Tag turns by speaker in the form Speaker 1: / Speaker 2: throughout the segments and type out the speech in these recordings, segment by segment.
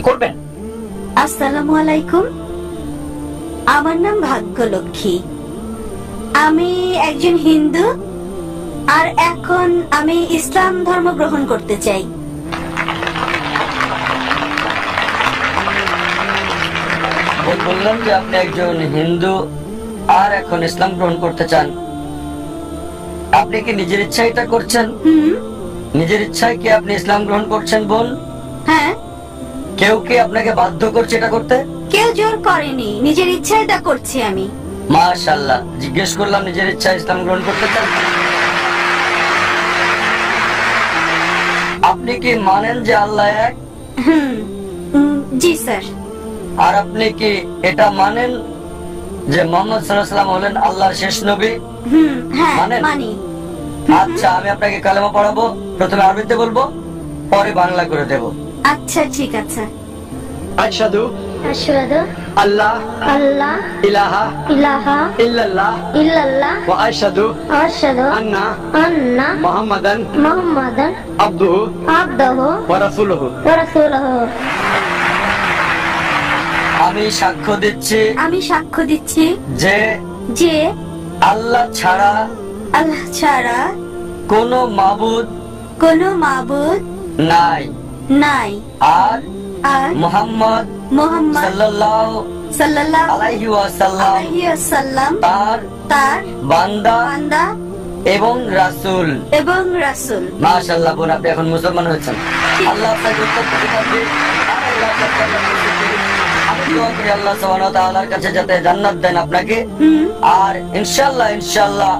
Speaker 1: করবেন।
Speaker 2: আসসালামু আলাইকুম, আমার নাম ভাগ্যলক্ষ্মী। আমি একজন হিন্দু, আর এখন আমি ইসলাম ধর্ম গ্রহণ করতে চাই।
Speaker 1: বললেন যে আপনি একজন হিন্দু আর এখন ইসলাম গ্রহণ করতে চান। আপনি কি নিজের ইচ্ছায় এটা করছেন? নিজের ইচ্ছায় কি আপনি ইসলাম গ্রহণ করছেন বোন?
Speaker 2: হ্যাঁ।
Speaker 1: কেউ কি আপনাকে বাধ্য করছে এটা করতে?
Speaker 2: কেউ জোর করেনি, নিজের ইচ্ছায় তা করছি আমি।
Speaker 1: মাশাআল্লাহ। জিজ্ঞেস করলাম নিজের ইচ্ছায় ইসলাম গ্রহণ করতে চান। আপনি কি মানেন যে আল্লাহ এক?
Speaker 2: জি স্যার।
Speaker 1: আর আপনি কি এটা মানেন যে মুহাম্মদ সাল্লাল্লাহু আলাইহি ওয়াসাল্লাম হলেন আল্লাহর শেষ নবী?
Speaker 2: হ্যাঁ,
Speaker 1: মানেন?
Speaker 2: মানি।
Speaker 1: আচ্ছা, আমি আপনাকে কালেমা পড়াবো। প্রথমে আরবিতে বলবো, পরে বাংলা করে দেব।
Speaker 2: আচ্ছা, ঠিক আছে।
Speaker 3: আশহাদু
Speaker 4: আশহাদু
Speaker 3: আল্লাহ
Speaker 4: আল্লাহ
Speaker 3: ইলাহা
Speaker 4: ইলাহা
Speaker 3: ইল্লাল্লাহ
Speaker 4: ইল্লাল্লাহ
Speaker 3: ওয়া আশহাদু
Speaker 4: আশহাদু
Speaker 3: আন্না
Speaker 4: আন্না
Speaker 3: মুহাম্মাদান
Speaker 4: মুহাম্মাদান
Speaker 3: আবদুহু
Speaker 4: আবদুহু
Speaker 3: ওয়া রাসূলুহু।
Speaker 4: ওয়া রাসূলুহু।
Speaker 1: আমি সাক্ষ্য দিচ্ছি
Speaker 2: আমি সাক্ষ্য দিচ্ছি
Speaker 1: যে
Speaker 2: যে
Speaker 1: আল্লাহ ছাড়া
Speaker 2: আল্লাহ ছাড়া
Speaker 1: কোনো মাবুদ
Speaker 2: কোনো মাবুদ
Speaker 1: নাই,
Speaker 2: নাই,
Speaker 1: আর
Speaker 2: আর
Speaker 1: মুহাম্মদ
Speaker 2: মুহাম্মদ
Speaker 1: সাল্লাল্লাহু
Speaker 2: সাল্লাল্লাহু
Speaker 1: আলাইহি ওয়াসাল্লাম
Speaker 2: আলাইহি ওয়াসাল্লাম
Speaker 1: তার
Speaker 2: বান্দা
Speaker 1: বান্দা এবং রাসূল।
Speaker 2: এবং রাসূল।
Speaker 1: মাশাআল্লাহ বোন, আপনি এখন মুসলমান হয়েছেন। আল্লাহ আপনাকে উত্তম প্রতিফল দিক। আমি দোয়া করি আল্লাহ সুবহানাহু ওয়া তাআলার কাছে যাতে জান্নাত দেন আপনাকে। আর ইনশাআল্লাহ ইনশাআল্লাহ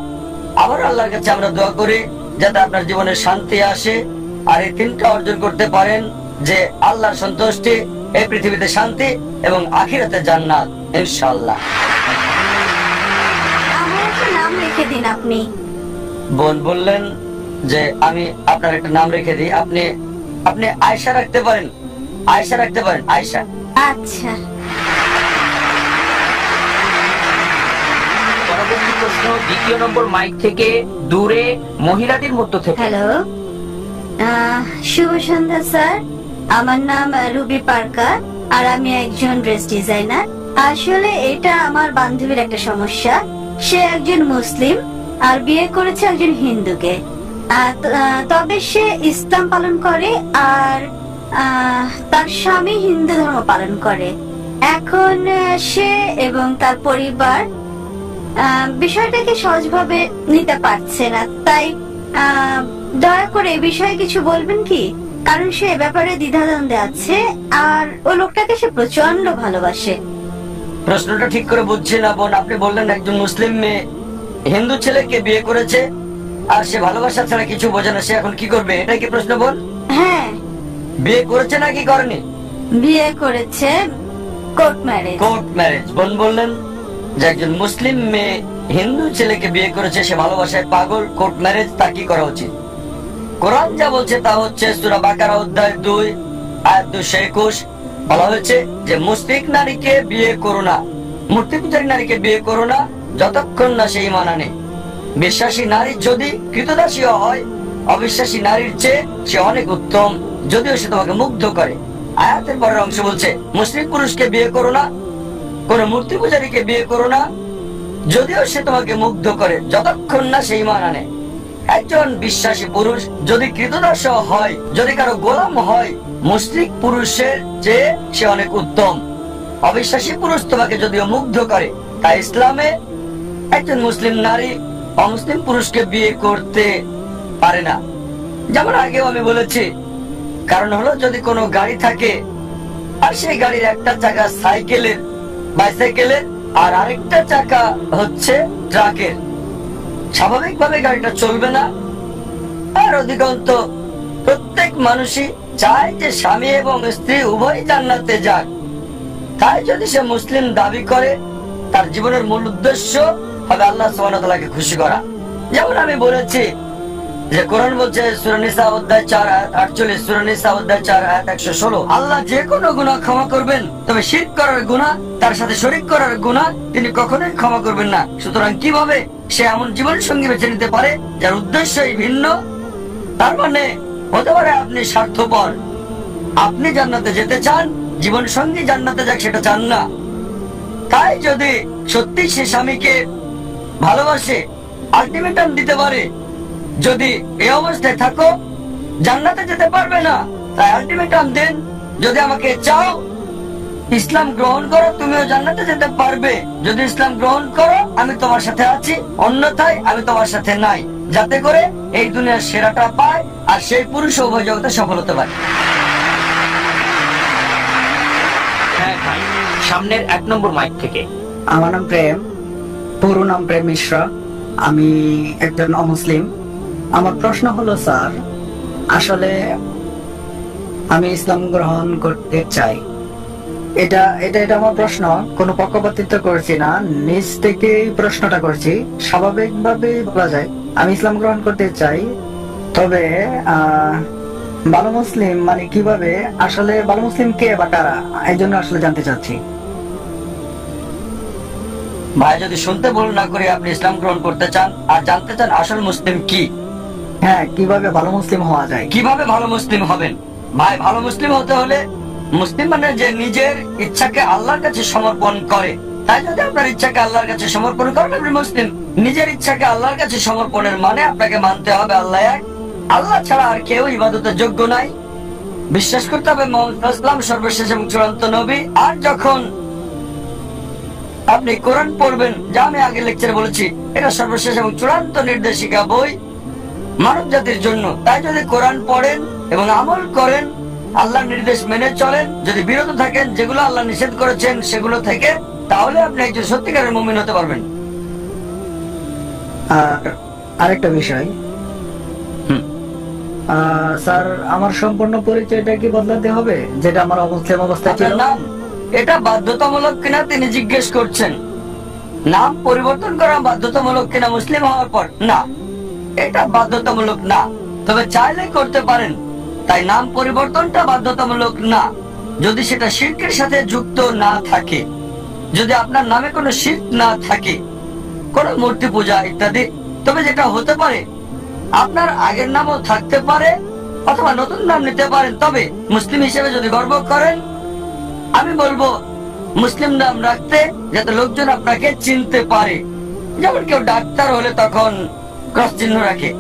Speaker 1: আবার আল্লাহর কাছে আমরা দোয়া করি যাতে আপনার জীবনে শান্তি আসে, আর এই তিনটা অর্জন করতে পারেন, যে আল্লাহর সন্তুষ্টি, এই পৃথিবীতে শান্তি এবং আখিরাতে জান্নাত ইনশাআল্লাহ।
Speaker 2: আমার একটা নাম রেখে দিন আপনি।
Speaker 1: বোন বললেন যে আমি আপনার একটা নাম রেখে দিই। আপনি আপনি আয়েশা রাখতে পারেন, আয়েশা রাখতে পারেন, আয়েশা।
Speaker 2: আচ্ছা।
Speaker 5: পরবর্তী প্রশ্ন দ্বিতীয় নম্বর মাইক থেকে দূরে মহিলাদের মধ্য থেকে।
Speaker 2: হ্যালো, শুভ সন্ধ্যা স্যার। আমার নাম রুবি পার্কার, আর আমি একজন ড্রেস ডিজাইনার। আসলে এটা আমার বান্ধবীর একটা সমস্যা। সে একজন মুসলিম আর বিয়ে করেছে একজন হিন্দুকে। তবে সে ইসলাম পালন করে, আর তার স্বামী হিন্দু ধর্ম পালন করে। এখন সে এবং তার পরিবার বিষয়টাকে সহজভাবে নিতে পারছে না। তাই দয়া করে এ বিষয়ে কিছু বলবেন কি? কারণ সে এ ব্যাপারে দ্বিধাদ্বন্দ্বে আছে, আর ও লোকটাকে সে প্রচন্ড ভালোবাসে।
Speaker 1: প্রশ্নটা ঠিক করে বুঝছি না বোন। আপনি বললেন একজন মুসলিম মেয়ে হিন্দু ছেলেকে বিয়ে করেছে, আর সে ভালোবাসা ছাড়া কিছু বোঝে না, সে এখন কি করবে, এটাই কি প্রশ্ন বোন?
Speaker 2: হ্যাঁ,
Speaker 1: বিয়ে করেছে নাকি করেনি?
Speaker 2: বিয়ে করেছে, কোর্ট ম্যারেজ।
Speaker 1: Court marriage. বোন বললেন যে একজন মুসলিম মেয়ে হিন্দু ছেলেকে বিয়ে করেছে, সে ভালোবাসায় পাগল, কোর্ট ম্যারেজ, তা কি করা উচিত? কোরআন যা বলছে তা হচ্ছে সূরা বাকারা অধ্যায় 2 আয়াত 221। বলা হয়েছে যে মুশরিক নারীকে বিয়ে করো না, মূর্তি পূজারী নারীকে বিয়ে করো না, যতক্ষণ না সে ঈমান আনে। বিশ্বাসী নারী যদি কৃতদাসীও হয়, অবিশ্বাসী নারীর চেয়ে সে অনেক উত্তম, যদিও সে তোমাকে মুগ্ধ করে। আয়াতের পরের অংশ বলছে মুশরিক পুরুষকে বিয়ে করো না, কোন মূর্তি পূজারীকে বিয়ে করো না, যদিও সে তোমাকে মুগ্ধ করে, যতক্ষণ না সে ঈমান আনে। একজন বিশ্বাসী পুরুষ যদি কৃতদাস হয়, যদি কারো গোলাম হয়, মুশরিক পুরুষের চেয়ে সে অনেক উত্তম। অবিশ্বাসী পুরুষ তোমাকে যদিও মুগ্ধ করে, তাই ইসলামে একজন মুসলিম নারী অমুসলিম পুরুষকে বিয়ে করতে পারে না। যেমন আগেও আমি বলেছি, কারণ হলো যদি কোনো গাড়ি থাকে আর সেই গাড়ির একটা চাকা সাইকেলের, বাইসাইকেলের, আর আরেকটা চাকা হচ্ছে ট্রাকের, স্বাভাবিকভাবে গাড়িটা চলবে না। আর অধিকাংশ প্রত্যেক মানুষই চায় যে স্বামী এবং স্ত্রী উভয় জান্নাতে যাক। তাই যদি সে মুসলিম দাবি করে, তার জীবনের মূল উদ্দেশ্য হবে আল্লাহ সুবহানাহু ওয়া তাআলাকে খুশি করা। যেমন আমি বলেছি যে কোরআন বলছে সূরা নিসা অধ্যায় 4 আয়াত 48, সূরা নিসা অধ্যায় 4 আয়াত 116, আল্লাহ যে কোনো গুনাহ ক্ষমা করবেন, তবে শিরক করার গুনাহ, তার সাথে শরীক করার গুনাহ তিনি কখনোই ক্ষমা করবেন না। সুতরাং কিভাবে সে এমন জীবন সঙ্গী বেছে নিতে পারে যার উদ্দেশ্যই ভিন্ন? তার মানে হতে পারে আপনি স্বার্থপর, আপনি জান্নাতে যেতে চান, জীবন সঙ্গী জান্নাতে যাক সেটা চান না। তাই যদি সত্যি সে স্বামীকে ভালোবাসে, আলটিমেটাম দিতে পারে, যদি এই অবস্থায় থাকো জান্নাতে যেতে পারবে না, তাই আলটিমেটাম দেন, যদি আমাকে চাও ইসলাম গ্রহণ করো, তুমিও জান্নাতে যেতে পারবে। যদি ইসলাম গ্রহণ করো আমি তোমার সাথে আছি, অন্যথায় আমি তোমার সাথে নাই, যাতে করে এই দুনিয়ার সেরাটা পায় আর সেই পুরুষ উভয় জগতে সফল হতে পারে।
Speaker 5: হ্যাঁ ভাই, সামনের 1 নম্বর মাইক থেকে।
Speaker 3: আমার নাম প্রেম, পুরো নাম প্রেম মিশ্রা। আমি একজন অমুসলিম। আমার প্রশ্ন হলো স্যার, আসলে আমি ইসলাম গ্রহণ করতে চাই। এটা এটা এটা আমার প্রশ্ন, কোনো পক্ষপাতিত্ব করছি না, নিজ থেকেই প্রশ্নটা করছি, স্বাভাবিকভাবেই বলা যায় আমি ইসলাম গ্রহণ করতে চাই। তবে ভালো মুসলিম মানে কিভাবে, আসলে ভালো মুসলিম কে বা কারা, এই জন্য আসলে জানতে চাচ্ছি।
Speaker 1: ভাই যদি শুনতে ভুল না করে আপনি ইসলাম গ্রহণ করতে চান আর জানতে চান আসল মুসলিম কি,
Speaker 3: হ্যাঁ, কিভাবে ভালো মুসলিম হওয়া যায়।
Speaker 1: কিভাবে ভালো মুসলিম হবেন? ভাই ভালো মুসলিম হতে হলে, মুসলিম মানে যে নিজের ইচ্ছাকে আল্লাহর কাছে সমর্পণ করে। তাই যদি আপনার ইচ্ছাকে আল্লাহর কাছে সমর্পণ করেন আপনি মুসলিম। নিজের ইচ্ছাকে আল্লাহর কাছে সমর্পণের মানে আপনাকে মানতে হবে আল্লাহ এক, আল্লাহ ছাড়া আর কেউ ইবাদতের যোগ্য নাই। বিশ্বাস করতে হবে মুহাম্মদ ইসলাম সর্বশেষ এবং চূড়ান্ত নবী। আর যখন আপনি কোরআন পড়বেন, যা আমি আগে লেকচারে বলেছি, এটা সর্বশেষ এবং চূড়ান্ত নির্দেশিকা বই মানব জাতির জন্য। তাই যদি কোরআন পড়েন এবং আমল করেন, আল্লাহর নির্দেশ মেনে চলেন, যদি বিরত থাকেন যেগুলো আল্লাহ নিষেধ করেছেন সেগুলো থেকে, তাহলে আপনি একজন সত্যিকারের মুমিন হতে পারবেন।
Speaker 3: আর আরেকটা বিষয়, স্যার আমার সম্পূর্ণ পরিচয়টা কি বদলাতে হবে, যেটা আমার অমুসলিম অবস্থায় ছিল?
Speaker 1: আপনার নাম এটা বাধ্যতামূলক কিনা তিনি জিজ্ঞেস করছেন। নাম পরিবর্তন করা বাধ্যতামূলক কিনা মুসলিম হওয়ার পর? না, এটা বাধ্যতামূলক না, তবে চাইলে করতে পারেন। তাই নাম পরিবর্তনটা বাধ্যতামূলক না, যদি সেটা শিরকের সাথে যুক্ত না থাকে, যদি আপনার নামে কোনো শিরক না থাকে, কোনো মূর্তি পূজা ইত্যাদি। তবে যেটা হতে পারে আপনার আগের নামও থাকতে পারে অথবা নতুন নাম নিতে পারেন। তবে মুসলিম হিসেবে যদি গর্ব করেন, আমি বলবো মুসলিম নাম রাখতে, যাতে লোকজন আপনাকে চিনতে পারে। যেমন কেউ ডাক্তার হলে তখন ক্রস চিহ্ন রাখে,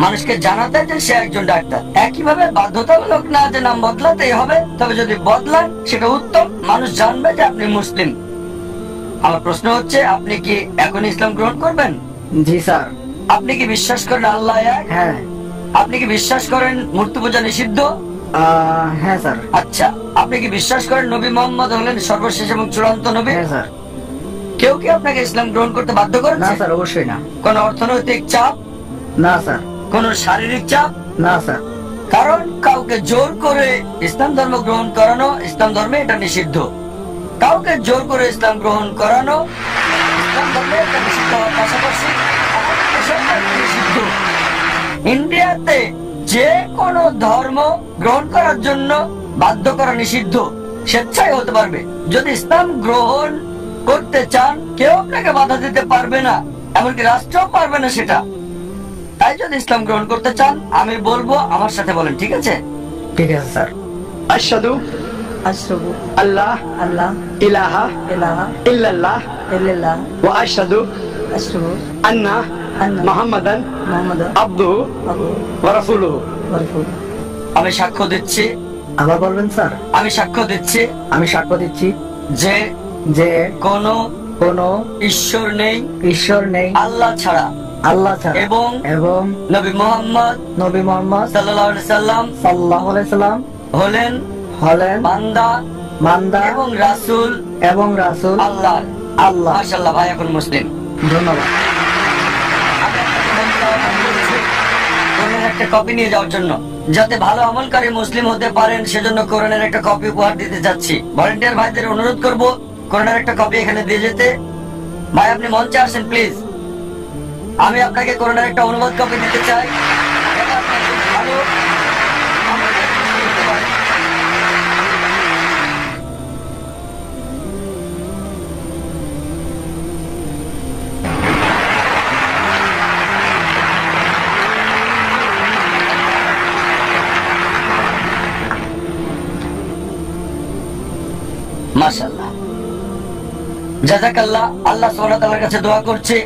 Speaker 1: মানুষকে জানাতে যে সে একজন ডাক্তার। একইভাবে বাধ্যতামূলক না যে নাম বদলাতেই হবে, তবে যদি বদলান সেটা উত্তম, মানুষ জানবে যে আপনি মুসলিম। আমার প্রশ্ন হচ্ছে, আপনি কি এখন ইসলাম গ্রহণ করবেন?
Speaker 3: জি স্যার।
Speaker 1: আপনি কি বিশ্বাস করেন আল্লাহ এক?
Speaker 3: হ্যাঁ।
Speaker 1: আপনি কি বিশ্বাস করেন মূর্তি পূজা নিষিদ্ধ?
Speaker 3: হ্যাঁ স্যার।
Speaker 1: আচ্ছা, আপনি কি বিশ্বাস করেন নবী মোহাম্মদ হলেন সর্বশেষ এবং চূড়ান্ত নবী?
Speaker 3: হ্যাঁ স্যার।
Speaker 1: কেউ কি আপনাকে ইসলাম গ্রহণ করতে বাধ্য
Speaker 3: না
Speaker 1: করেছে?
Speaker 3: স্যার, অবশ্যই না।
Speaker 1: কোন অর্থনৈতিক চাপ?
Speaker 3: না স্যার।
Speaker 1: কোন শারীরিক চাপ?
Speaker 3: না স্যার।
Speaker 1: কারণ কাউকে জোর করে ইসলাম ধর্ম গ্রহণ করানো, ইসলাম ধর্মে এটা নিষিদ্ধ। কাউকে জোর করে ইসলাম গ্রহণ করানো ইসলাম ধর্মে এটা নিষিদ্ধ হওয়ার পাশাপাশি আমাদের দেশেও এটা নিষিদ্ধ। ইন্ডিয়াতে যে কোনো ধর্ম গ্রহণ করার জন্য বাধ্য করা নিষিদ্ধ, স্বেচ্ছায় হতে পারবে। যদি ইসলাম গ্রহণ করতে চান কেউ আপনাকে বাধা দিতে পারবে না, এমনকি রাষ্ট্রও পারবে না সেটা। তাই যদি ইসলাম গ্রহণ করতে চান আমি বলবো আমার সাথে বলেন, ঠিক আছে?
Speaker 3: ঠিক আছে স্যার।
Speaker 6: আশহাদু
Speaker 3: আশরাফু
Speaker 6: আল্লাহ
Speaker 3: আল্লাহ
Speaker 6: ইলাহা
Speaker 3: ইলাহা
Speaker 6: ইল্লাল্লাহ
Speaker 3: ইল্লাল্লাহ
Speaker 6: ওয়া আশহাদু
Speaker 3: আশরাফু
Speaker 6: আন্না
Speaker 3: আন্না
Speaker 6: মুহাম্মাদান
Speaker 3: মুহাম্মাদ
Speaker 6: আবদুহু
Speaker 3: আবদুহু
Speaker 6: ওয়া রাসূলুহু।
Speaker 3: ওয়া রাসূলুহু।
Speaker 1: আমি সাক্ষ্য দিচ্ছি,
Speaker 3: আবার বলবেন স্যার?
Speaker 1: আমি সাক্ষ্য দিচ্ছি
Speaker 3: আমি সাক্ষ্য দিচ্ছি
Speaker 1: যে
Speaker 3: যে
Speaker 1: কোনো
Speaker 3: কোনো
Speaker 1: ঈশ্বর নেই
Speaker 3: ঈশ্বর নেই
Speaker 1: আল্লাহ ছাড়া,
Speaker 3: আল্লাহ ছাড়া,
Speaker 1: এবং
Speaker 3: এবং
Speaker 1: নবী মুহাম্মদ
Speaker 3: নবী মুহাম্মদ
Speaker 1: সাল্লাল্লাহু আলাইহি সাল্লাম
Speaker 3: সাল্লাল্লাহু আলাইহি সাল্লাম
Speaker 1: হলেন
Speaker 3: হলেন
Speaker 1: বান্দা
Speaker 3: বান্দা
Speaker 1: এবং রাসূল
Speaker 3: এবং রাসূল
Speaker 1: আল্লাহর।
Speaker 3: আল্লাহ।
Speaker 1: মাশাআল্লাহ, ভাই এখন মুসলিম।
Speaker 3: ধন্যবাদ।
Speaker 1: আমি আপনাকে ধন্যবাদ জানাচ্ছি কোরআনের একটা কপি নিয়ে যাওয়ার জন্য, যাতে ভালো আমলকারী মুসলিম হতে পারেন। সেজন্য কোরআনের একটা কপি উপহার দিতে যাচ্ছি। ভলান্টিয়ার ভাইদের অনুরোধ করব কোরআনের একটা কপি এখানে দিয়ে যেতে। ভাই আপনি মঞ্চে আসেন প্লিজ। আমি আপনাকে কোরআনের একটা অনুবাদ কপি দিতে চাই, যাতে আপনি একজন ভালো আমলকারী মুসলিম হতে পারেন। মাশাআল্লাহ, জাযাকাল্লাহ। আল্লাহ সুবহানাহু ওয়া তাআলার কাছে দোয়া করছি